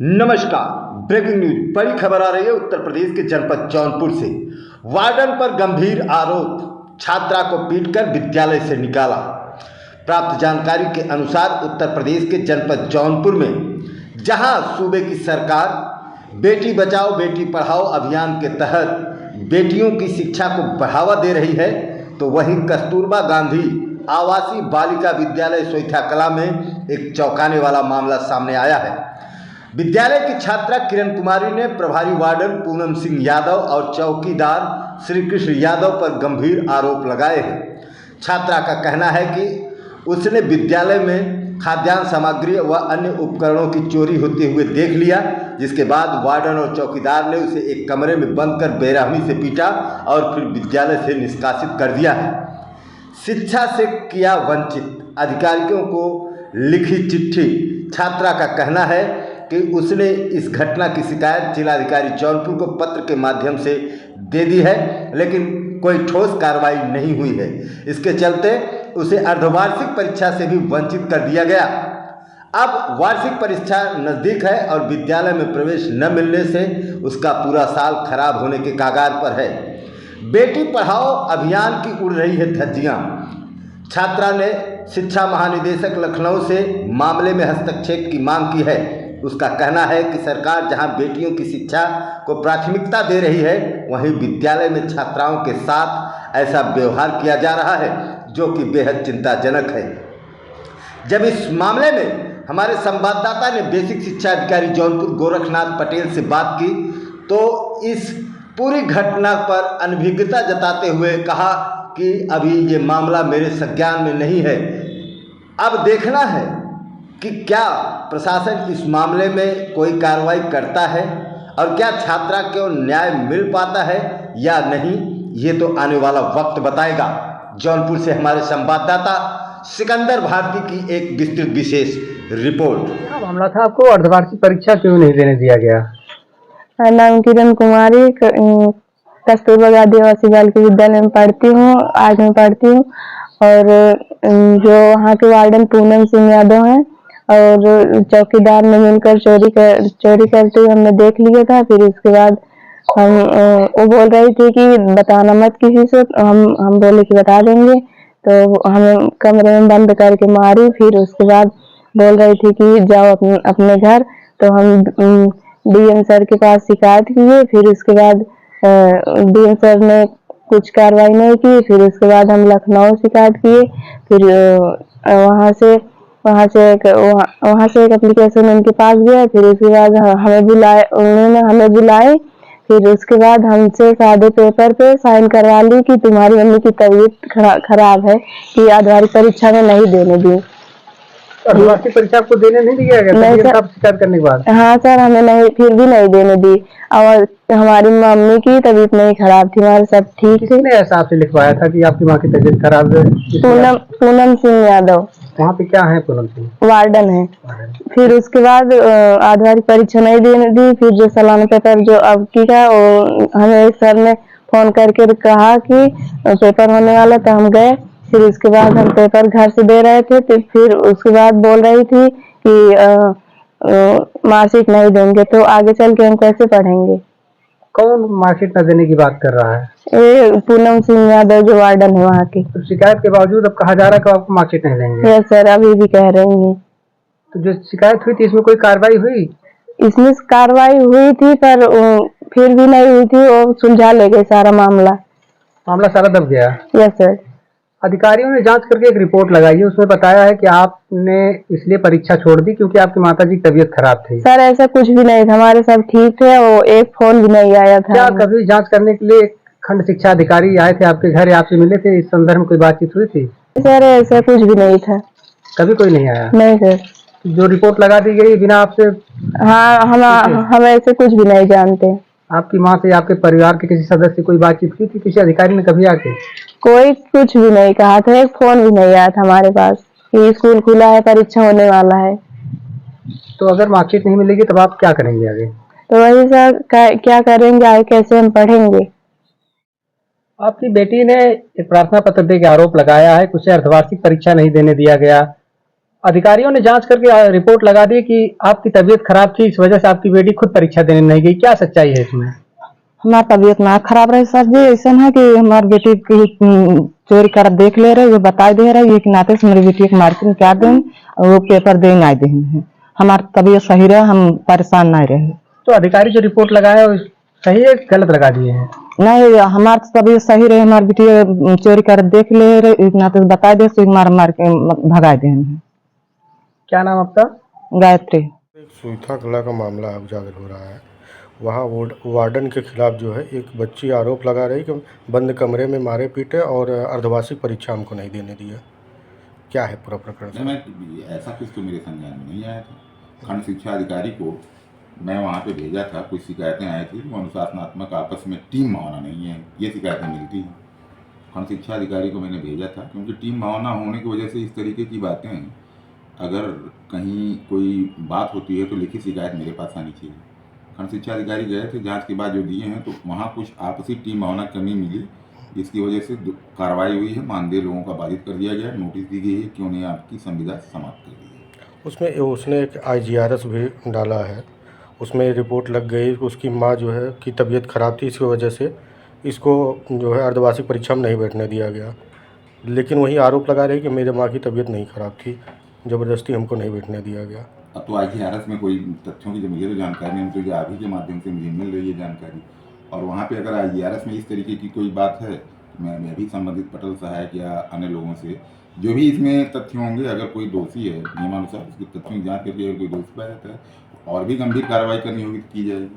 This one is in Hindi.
नमस्कार। ब्रेकिंग न्यूज, बड़ी खबर आ रही है उत्तर प्रदेश के जनपद जौनपुर से। वार्डन पर गंभीर आरोप, छात्रा को पीटकर विद्यालय से निकाला। प्राप्त जानकारी के अनुसार उत्तर प्रदेश के जनपद जौनपुर में जहां सूबे की सरकार बेटी बचाओ बेटी पढ़ाओ अभियान के तहत बेटियों की शिक्षा को बढ़ावा दे रही है, तो वहीं कस्तूरबा गांधी आवासीय बालिका विद्यालय सोइथा कला में एक चौंकाने वाला मामला सामने आया है। विद्यालय की छात्रा किरण कुमारी ने प्रभारी वार्डन पूनम सिंह यादव और चौकीदार श्री कृष्ण यादव पर गंभीर आरोप लगाए हैं। छात्रा का कहना है कि उसने विद्यालय में खाद्यान्न सामग्री व अन्य उपकरणों की चोरी होते हुए देख लिया, जिसके बाद वार्डन और चौकीदार ने उसे एक कमरे में बंद कर बेरहमी से पीटा और फिर विद्यालय से निष्कासित कर दिया है। शिक्षा से किया वंचित, अधिकारियों को लिखी चिट्ठी। छात्रा का कहना है कि उसने इस घटना की शिकायत जिलाधिकारी जौनपुर को पत्र के माध्यम से दे दी है, लेकिन कोई ठोस कार्रवाई नहीं हुई है। इसके चलते उसे अर्धवार्षिक परीक्षा से भी वंचित कर दिया गया। अब वार्षिक परीक्षा नज़दीक है और विद्यालय में प्रवेश न मिलने से उसका पूरा साल खराब होने के कगार पर है। बेटी पढ़ाओ अभियान की उड़ रही है धज्जियाँ। छात्रा ने शिक्षा महानिदेशक लखनऊ से मामले में हस्तक्षेप की मांग की है। उसका कहना है कि सरकार जहां बेटियों की शिक्षा को प्राथमिकता दे रही है, वहीं विद्यालय में छात्राओं के साथ ऐसा व्यवहार किया जा रहा है, जो कि बेहद चिंताजनक है। जब इस मामले में हमारे संवाददाता ने बेसिक शिक्षा अधिकारी जौनपुर गोरखनाथ पटेल से बात की, तो इस पूरी घटना पर अनभिज्ञता जताते हुए कहा कि अभी ये मामला मेरे संज्ञान में नहीं है। अब देखना है कि क्या प्रशासन इस मामले में कोई कार्रवाई करता है और क्या छात्रा को न्याय मिल पाता है या नहीं, ये तो आने वाला वक्त बताएगा। जौनपुर से हमारे संवाददाता सिकंदर भारती की एक विस्तृत विशेष रिपोर्ट। क्या मामला था, आपको अर्धवार्षिक परीक्षा क्यों नहीं देने दिया गया? मेरा नाम किरण कुमारी, कस्तूरबा गांधी आवासीय बालिका विद्यालय में पढ़ती हूँ। आज मैं पढ़ती हूँ और जो वहाँ के वार्डन पूनम सिंह यादव हैं और चौकीदार ने मिलकर चोरी करते हुए हमने देख लिया था। फिर उसके बाद वो बोल रही थी कि बताना मत किसी से। हम बोले कि बता देंगे, तो हमें कमरे में बंद करके मारी। फिर उसके बाद बोल रही थी कि जाओ अपने घर। तो हम डीएम सर के पास शिकायत किए। फिर उसके बाद डीएम सर ने कुछ कार्रवाई नहीं की। फिर उसके बाद हम लखनऊ शिकायत किए। फिर वहाँ से एक एप्लीकेशन उनके पास गया। फिर उसके बाद उन्होंने हमें बुलाए। फिर उसके बाद हमसे सादे पेपर पे साइन करवा ली कि तुम्हारी मम्मी की तबीयत खराब है, कि अर्धवार्षिक परीक्षा में नहीं देने दी। अर्धवार्षिक परीक्षा आपको देने नहीं दिया गया? नहीं सर, शिकायत करने के बाद? हाँ सर, हमें नहीं, फिर भी नहीं देने दी। और हमारी मम्मी की तबीयत नहीं खराब थी, हमारे सब ठीक। किसी ने ऐसा आपसे लिखवाया था कि आपकी माँ की तबीयत खराब है? पूनम सिंह यादव। वहाँ पे क्या है? पूनम सिंह वार्डन है। फिर उसके बाद अर्धवार्षिक परीक्षा नहीं देने दी। फिर जो सालाना पेपर जो अब की था, वो हमें सर ने फोन करके कहा कि पेपर होने वाला, तो हम गए। फिर उसके बाद हम पेपर घर से दे रहे थे। तो फिर उसके बाद बोल रही थी कि मार्कशीट नहीं देंगे, तो आगे चल के हम कैसे पढ़ेंगे? कौन मार्कशीट न देने की बात कर रहा है? ये पूनम सिंह यादव जो वार्डन है वहाँ की। तो शिकायत के बावजूद अब कहा जा रहा है कि आपको मार्कशीट नहीं देंगे? यस सर, अभी भी कह रही हैं। तो जो शिकायत हुई थी, इसमें कोई कार्रवाई हुई? इसमें कार्रवाई हुई थी, पर फिर भी नहीं हुई थी। वो सुलझा ले गए सारा मामला सारा दब गया? Yes sir. अधिकारियों ने जांच करके एक रिपोर्ट लगाई है, उसमें बताया है कि आपने इसलिए परीक्षा छोड़ दी क्योंकि आपकी माताजी की तबीयत खराब थी। सर ऐसा कुछ भी नहीं था, हमारे सब ठीक थे। वो एक फोन भी नहीं आया था। क्या कभी जांच करने के लिए खंड शिक्षा अधिकारी आए थे आपके घर या आपसे मिले थे? इस संदर्भ में कोई बातचीत हुई थी? सर ऐसा कुछ भी नहीं था। कभी कोई नहीं आया? नहीं सर। जो रिपोर्ट लगा दी गई बिना आपसे? हाँ, हम ऐसे कुछ भी नहीं जानते। आपकी माँ से आपके परिवार के किसी सदस्य से कोई बातचीत की थी? किसी अधिकारी ने कभी आके? कोई कुछ भी नहीं कहा था। एक फोन भी नहीं आया था हमारे पास कि स्कूल खुला है, परीक्षा होने वाला है। तो अगर मार्कशीट नहीं मिलेगी तब आप क्या करेंगे आगे? तो वही सर, क्या करेंगे आगे, कैसे हम पढ़ेंगे? आपकी बेटी ने एक प्रार्थना पत्र दे के आरोप लगाया है कि उसे अर्धवार्षिक परीक्षा नहीं देने दिया गया अधिकारियों ने जांच करके रिपोर्ट लगा दी कि आपकी तबीयत खराब थी, इस वजह से आपकी बेटी खुद परीक्षा देने नहीं गई। क्या सच्चाई है इसमें? हमारी तबीयत ना खराब रही सर जी, ऐसा है कि हमारी बेटी की चोरी कर देख ले रहे, वो बता दे रहे ये कि नाते से मेरी बेटी के मार्केट में क्या दें और वो पेपर देंगे आए दें। हमारी तबीयत सही रहे, हम परेशान नहीं रहे। तो अधिकारी जो रिपोर्ट लगाए वो सही है गलत लगा दिए हैं? नहीं, हमारी तबीयत सही रहे, हमारी बेटी चोरी कर देख ले रहे, नाते से बता दे तो मार के भगा दे। क्या नाम आपका? गायत्री। एक सुईथा कला का मामला उजागर हो रहा है। वहाँ वार्डन के खिलाफ जो है एक बच्ची आरोप लगा रही कि बंद कमरे में मारे पीटे और अर्धवार्षिक परीक्षा हमको नहीं देने दिया। क्या है पूरा प्रकरण? मैं ऐसा कुछ तो मेरे संज्ञान में नहीं आया था। खंड शिक्षा अधिकारी को मैं वहाँ पे भेजा था, कुछ शिकायतें आई थी, वो अनुशासनात्मक आपस में टीम भावना नहीं है, ये शिकायतें मिलती हैं। खंड शिक्षा अधिकारी को मैंने भेजा था क्योंकि टीम भावना होने की वजह से इस तरीके की बातें हैं। अगर कहीं कोई बात होती है तो लिखित शिकायत मेरे पास आनी चाहिए। खंड शिक्षा अधिकारी गए थे, जांच के बाद जो दिए हैं तो वहाँ कुछ आपसी टीम भावना कमी मिली, इसकी वजह से कार्रवाई हुई है। मानदेय लोगों का बाधित कर दिया गया, नोटिस दी गई है कि उन्हें आपकी संविदा समाप्त कर दी है। उसने एक IGRS भी डाला है, उसमें रिपोर्ट लग गई कि उसकी माँ जो है की तबीयत खराब थी, इसकी वजह से इसको जो है अर्धवार्षिक परीक्षा में नहीं बैठने दिया गया। लेकिन वही आरोप लगा रही कि मेरे माँ की तबीयत नहीं खराब थी, ज़बरदस्ती हमको नहीं बैठने दिया गया। अब तो IGRS में कोई तथ्यों की जो मुझे तो जानकारी नहीं, तो आप ही के माध्यम से मुझे मिल रही है जानकारी। और वहाँ पे अगर IGRS में इस तरीके की कोई बात है, मैं भी संबंधित पटल सहायक या अन्य लोगों से जो भी इसमें तथ्य होंगे, अगर कोई दोषी है नियमानुसार उसकी तथ्यों की जाँच करके अगर कोई दोषी पाया जाता है और भी गंभीर कार्रवाई करनी होगी तो की जाएगी।